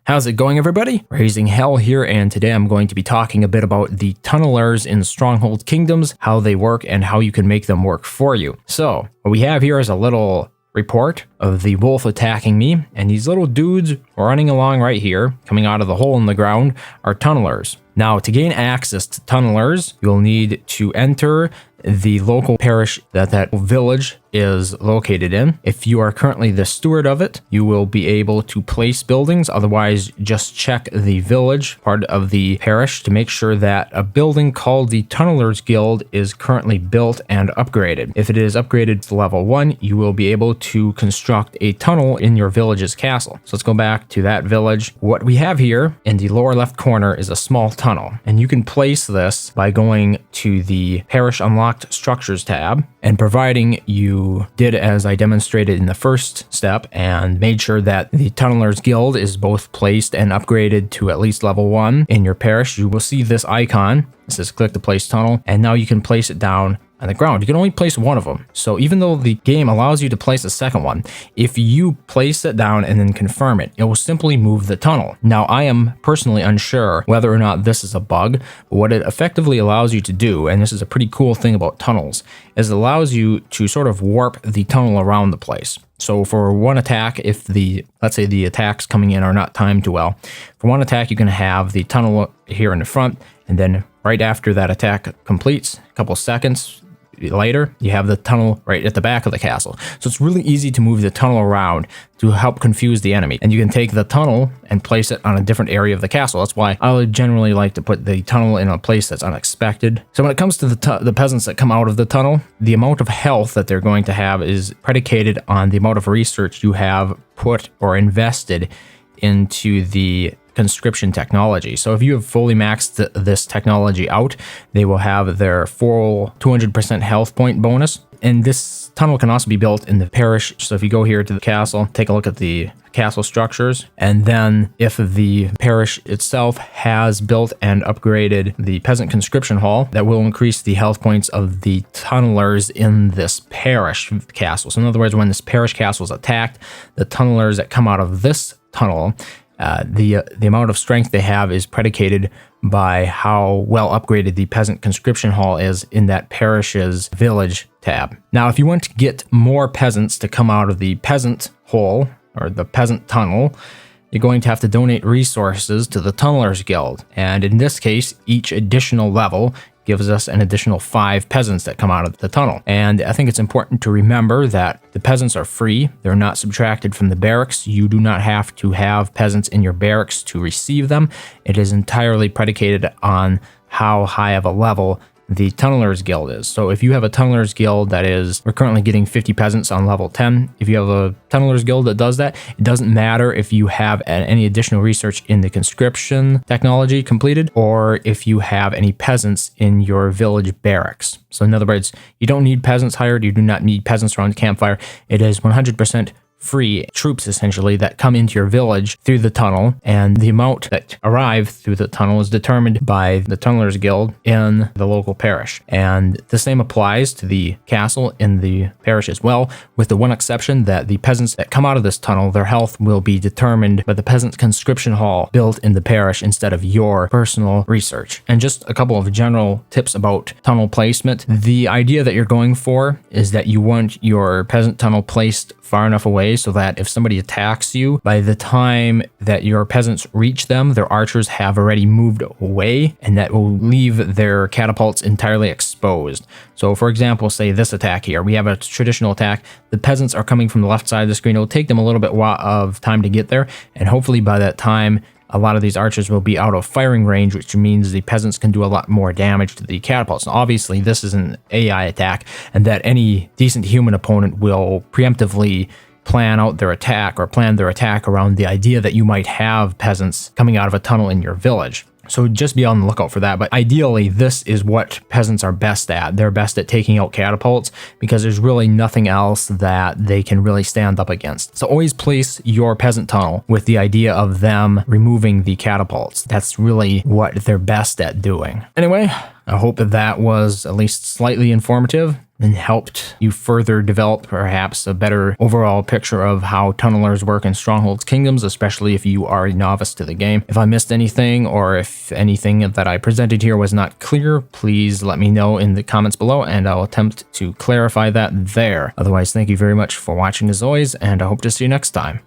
How's it going, everybody? Raising Hell here, and today I'm going to be talking a bit about the tunnelers in Stronghold Kingdoms, how they work, and how you can make them work for you. So, what we have here is a little report of the wolf attacking me, and these little dudes running along right here, coming out of the hole in the ground, are tunnelers. Now, to gain access to tunnelers, you'll need to enter the local parish that village is located in. If you are currently the steward of it, you will be able to place buildings. Otherwise, just check the village part of the parish to make sure that a building called the Tunnelers Guild is currently built and upgraded. If it is upgraded to level 1, you will be able to construct a tunnel in your village's castle. So let's go back to that village. What we have here in the lower left corner is a small tunnel, and you can place this by going to the Parish Unlocked Structures tab, and providing you did as I demonstrated in the first step and made sure that the Tunnelers Guild is both placed and upgraded to at least level 1 in your parish, you will see this icon. It says click to place tunnel, and now you can place it down on the ground. You can only place one of them. So even though the game allows you to place a second one, if you place it down and then confirm it, it will simply move the tunnel. Now, I am personally unsure whether or not this is a bug, but what it effectively allows you to do, and this is a pretty cool thing about tunnels, is it allows you to sort of warp the tunnel around the place. So for one attack, if let's say the attacks coming in are not timed too well, for one attack, you're going to have the tunnel here in the front, and then right after that attack completes, a couple seconds later, you have the tunnel right at the back of the castle. So it's really easy to move the tunnel around to help confuse the enemy. And you can take the tunnel and place it on a different area of the castle. That's why I would generally like to put the tunnel in a place that's unexpected. So when it comes to the peasants that come out of the tunnel, the amount of health that they're going to have is predicated on the amount of research you have put or invested into the conscription technology. So if you have fully maxed this technology out, they will have their full 200% health point bonus. And this tunnel can also be built in the parish. So if you go here to the castle, take a look at the castle structures, and then if the parish itself has built and upgraded the peasant conscription hall, that will increase the health points of the tunnelers in this parish castle. So in other words, when this parish castle is attacked, the tunnelers that come out of this tunnel, the amount of strength they have is predicated by how well upgraded the peasant conscription hall is in that parish's village tab. Now, if you want to get more peasants to come out of the peasant hole or the peasant tunnel, you're going to have to donate resources to the Tunnelers Guild. And in this case, each additional level gives us an additional 5 peasants that come out of the tunnel. And I think it's important to remember that the peasants are free. They're not subtracted from the barracks. You do not have to have peasants in your barracks to receive them. It is entirely predicated on how high of a level the Tunnelers Guild is. So if you have a Tunnelers Guild we're currently getting 50 peasants on level 10. If you have a Tunnelers Guild that does that, it doesn't matter if you have any additional research in the conscription technology completed, or if you have any peasants in your village barracks. So in other words, you don't need peasants hired. You do not need peasants around the campfire. It is 100% free troops, essentially, that come into your village through the tunnel, and the amount that arrive through the tunnel is determined by the Tunnelers Guild in the local parish. And the same applies to the castle in the parish as well, with the one exception that the peasants that come out of this tunnel, their health will be determined by the peasant conscription hall built in the parish instead of your personal research. And just a couple of general tips about tunnel placement. The idea that you're going for is that you want your peasant tunnel placed far enough away so that if somebody attacks you, by the time that your peasants reach them, their archers have already moved away, and that will leave their catapults entirely exposed. So for example, say this attack here, we have a traditional attack. The peasants are coming from the left side of the screen. It'll take them a little bit of time to get there, and hopefully by that time, a lot of these archers will be out of firing range, which means the peasants can do a lot more damage to the catapults. Now, obviously, this is an AI attack, and that any decent human opponent will preemptively plan out their attack or plan their attack around the idea that you might have peasants coming out of a tunnel in your village. So just be on the lookout for that. But ideally, this is what peasants are best at. They're best at taking out catapults because there's really nothing else that they can really stand up against. So always place your peasant tunnel with the idea of them removing the catapults. That's really what they're best at doing. Anyway, I hope that was at least slightly informative. and helped you further develop perhaps a better overall picture of how tunnelers work in Stronghold Kingdoms, especially if you are a novice to the game. If I missed anything or if anything that I presented here was not clear, please let me know in the comments below and I'll attempt to clarify that there. Otherwise, thank you very much for watching as always, and I hope to see you next time.